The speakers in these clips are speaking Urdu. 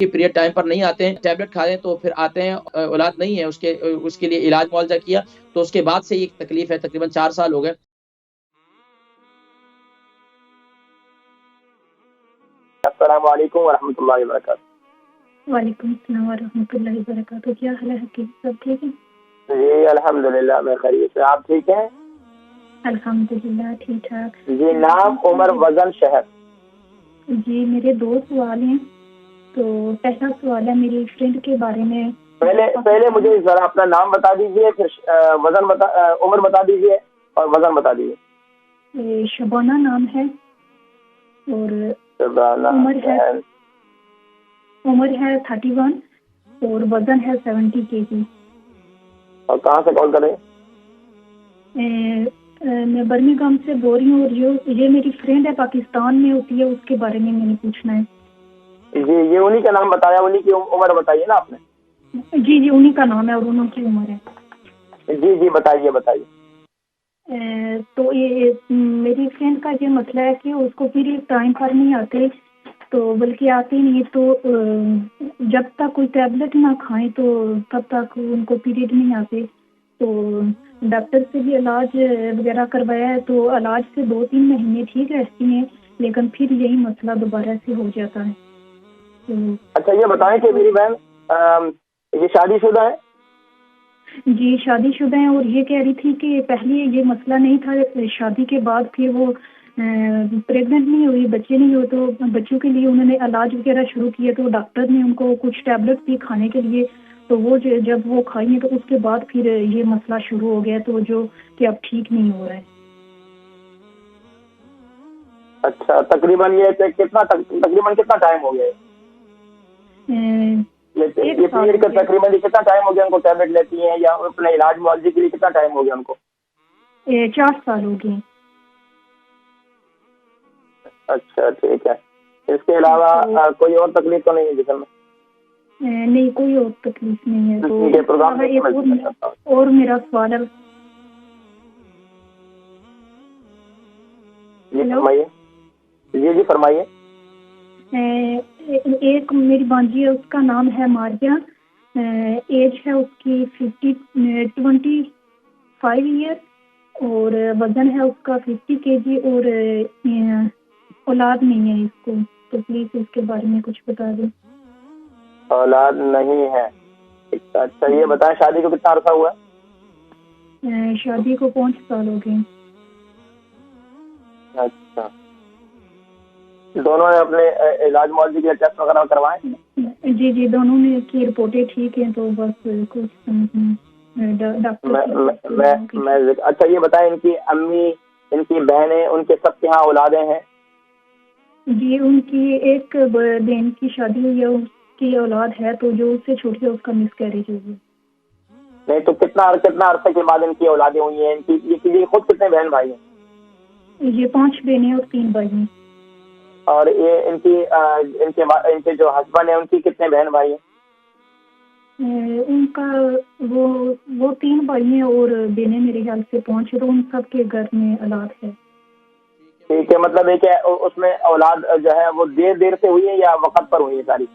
کہ پیریڈ ٹائم پر نہیں آتے ہیں، ٹیبلٹ کھا لیں تو پھر آتے ہیں، اولاد نہیں ہے، اس کے لیے علاج معالجہ کیا تو اس کے بعد سے یہ تکلیف ہے، تقریباً 4 سال ہو گئے۔ السلام علیکم ورحمۃ اللہ وبرکاتہ۔ وعلیکم السلام ورحمۃ اللہ وبرکاتہ۔ کیا حال ہے حکیم؟ سب ٹھیک ہے؟ جی الحمدللہ میں خیریت سے، آپ ٹھیک ہیں؟ الحمدللہ ٹھیک ٹھاک۔ جی نام، عمر، وزن، شہر؟ جی میرے 2 سوال ہیں۔ تو پہلا سوال ہے میری فرینڈ کے بارے میں۔ پہلے مجھے ذرا اپنا نام بتا دیجئے، پھر عمر بتا دیجئے اور وزن بتا دیجئے۔ شبانہ نام ہے اور عمر ہے 31 اور وزن ہے 70 kg۔ اور کہاں سے کال کر رہے ہیں؟ میں برمنگھم سے بول رہی ہوں، اور یہ میری فرینڈ ہے، پاکستان میں ہوتی ہے، اس کے بارے میں میں نے پوچھنا ہے۔ جی یہ انہی کا نام بتایا، انہی کی عمر بتائیے نا آپ نے۔ جی انہی کا نام ہے اور انہوں کی عمر ہے۔ جی بتائیے۔ تو یہ میری فرینڈ کا یہ مسئلہ ہے کہ اس کو پیریڈ ٹائم پر نہیں آتے، تو بلکہ آتے نہیں، تو جب تک کوئی ٹیبلٹ نہ کھائیں تو تب تک ان کو پیریڈ نہیں آتے۔ تو ڈاکٹر سے بھی علاج وغیرہ کروایا ہے، تو علاج سے 2-3 مہینے ٹھیک رہتی ہیں، لیکن پھر یہی مسئلہ دوبارہ سے ہو جاتا ہے۔ اچھا یہ بتائیں کہ میری بہن یہ شادی شدہ ہے؟ جی شادی شدہ ہیں، اور یہ کہہ رہی تھی کہ پہلے یہ مسئلہ نہیں تھا، شادی کے بعد پھر وہ پریگننٹ نہیں ہوئی، بچے نہیں ہوئے، تو بچوں کے لیے انہوں نے علاج وغیرہ شروع کیا، تو ڈاکٹر نے ان کو کچھ ٹیبلٹ دی کھانے کے لیے، تو وہ جب وہ کھائیں گے تو اس کے بعد پھر یہ مسئلہ شروع ہو گیا، تو جو کہ اب ٹھیک نہیں ہو رہا ہے۔ اچھا تقریباً کتنا ٹائم ہو گیا ہے؟ یہ پیریڈ کا تقریباً کتنا ٹائم ہو گیا ان کو ٹیبلٹ لیتی ہیں، یا اپنے علاج معالجے کے لیے کتنا ٹائم ہو گیا ان کو؟ 4 سال ہو گئے۔ اچھا ٹھیک ہے۔ اس کے علاوہ کوئی اور تکلیف تو نہیں ہے جسم میں؟ نہیں کوئی اور تکلیف نہیں ہے۔ تو پروگرام اور میرا سوال ہے، جی فرمائیے۔ ایک میری بانجی ہے، اس کا نام ہے ماریا، ایج ہے اس کی 25 ایئر، اور وزن ہے اس کا 50 kg، اور اولاد نہیں ہے اس کو، تو پلیز اس کے بارے میں کچھ بتا دیں۔ اولاد نہیں ہے، اچھا یہ بتائیں شادی کو کتنا عرصہ ہوا؟ شادی کو 5 سال ہو گئے۔ اچھا دونوں نے اپنے علاج معالجے کے ٹیسٹ وغیرہ کروائے؟ جی دونوں نے کی رپورٹیں ٹھیک ہیں، تو بس کچھ ڈاکٹر اچھا یہ بتائیں ان کی امی، ان کی بہنیں، ان کے سب کے ہاں اولادیں ہیں؟ جی ان کی ایک بہن کی شادی ہوئی ہے، اس کی اولاد ہے، تو جو اس سے چھوٹی ہے اس کا مس کیریج ہوئی۔ نہیں تو کتنا عرصے کے بعد ان کی اولادیں ہوئی ہیں؟ یہ خود کتنے بہن بھائی ہیں؟ یہ 5 بہنیں اور 3 بھائی ہیں۔ اور یہ ان کے جو ہسبینڈ ہیں ان کی کتنے بہن بھائی ہیں؟ ان کا وہ 3 بھائی ہیں اور بہنیں میرے خیال سے 5، تو ان سب کے گھر میں اولاد ہے۔ ٹھیک ہے، مطلب ہے کہ اس میں اولاد جو ہے وہ دیر سے ہوئی ہے یا وقت پر ہوئی ہے؟ ساری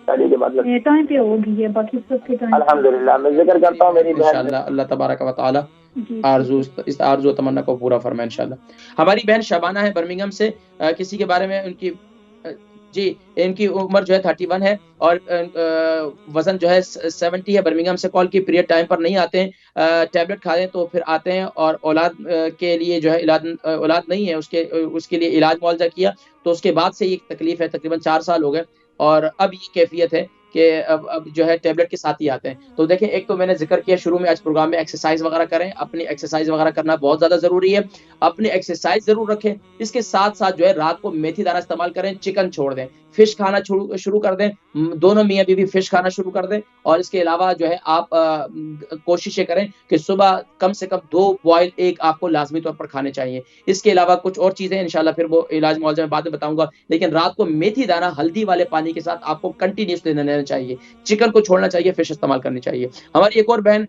شادی کے بعد ٹائم پہ ہو گئی ہے، باقی سب کے ٹائم۔ الحمدللہ میں ذکر کرتا ہوں میری بہن، انشاءاللہ اللہ تبارک و تعالی اس آرزو و تمنا کو پورا فرمائے انشاءاللہ۔ ہماری بہن شبانہ ہے برمنگھم سے، کسی کے بارے میں ان کی عمر جو ہے 31 ہے اور وزن جو ہے 70 ہے، برمنگھم سے کال کی، پیریڈ ٹائم پر نہیں آتے ہیں، ٹیبلٹ کھا لیں تو پھر آتے ہیں، اور اولاد کے لیے جو ہے اولاد نہیں ہے، اس کے لیے علاج معالجہ کیا تو اس کے بعد سے یہ تکلیف ہے، تقریباً 4 سال ہو گئے، اور اب یہ کیفیت ہے کہ اب جو ہے ٹیبلٹ کے ساتھ ہی آتے ہیں۔ تو دیکھیں ایک تو میں نے ذکر کیا شروع میں آج پروگرام میں، ایکسرسائز وغیرہ کریں، اپنی ایکسرسائز وغیرہ کرنا بہت زیادہ ضروری ہے، اپنی ایکسرسائز ضرور رکھیں، اس کے ساتھ ساتھ جو ہے رات کو میتھی دانہ استعمال کریں، چکن چھوڑ دیں، فش کھانا شروع کر دیں، دونوں میاں بیوی فش کھانا شروع کر دیں، اور اس کے علاوہ جو ہے آپ کوشش یہ کریں کہ صبح کم سے کم 2 بوائل ایگ آپ کو لازمی طور پر کھانے چاہیے۔ اس کے علاوہ کچھ اور چیزیں انشاءاللہ پھر وہ علاج معالجہ میں بعد میں بتاؤں گا، لیکن رات کو میتھی دانہ ہلدی والے پانی کے ساتھ آپ کو کنٹینیوس لینا چاہیے، چکن کو چھوڑنا چاہیے، فش استعمال کرنی چاہیے۔ ہماری ایک اور بہن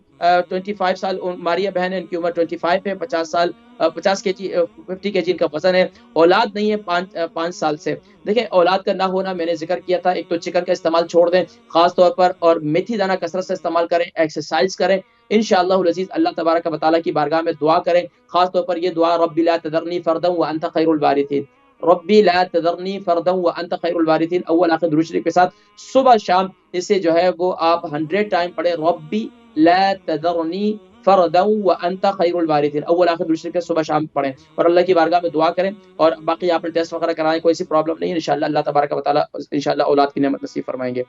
25 سال ماریہ بہن ہے، ان کی عمر 25 ہے، 50 سال 50 کے جی 50 کے جی ان کا وزن ہے، اولاد نہیں ہے 5 سال سے۔ دیکھیں اولاد کا نہ ہونا میں نے ذکر کیا تھا، ایک تو چکن کا استعمال چھوڑ دیں خاص طور پر، اور میتھی دانہ کثرت سے استعمال کریں، ایکسرسائز کریں، انشاءاللہ العزیز اللہ تبارک و تعالیٰ کی بارگاہ میں دعا کریں، خاص طور پر یہ دعا ربی لا تذرنی فردا وانت خیر الوارثین، ربی لا تذرنی فردا وانت خیر الوارثین، اول آخر درود شریف کے ساتھ صبح شام اسے جو ہے وہ آپ 100 ٹائم پڑھیں، ربی لا تذرنی فردا وانت خیر الوارثین، اول آخر درود شریف کے صبح شام پڑھیں اور اللہ کی بارگاہ میں دعا کریں۔ اور باقی آپ نے ٹیسٹ وغیرہ کرائیں، کوئی سی پرابلم نہیں ہے، انشاءاللہ اللہ تبارک و تعالیٰ انشاءاللہ اولاد کی نعمت نصیب فرمائیں گے۔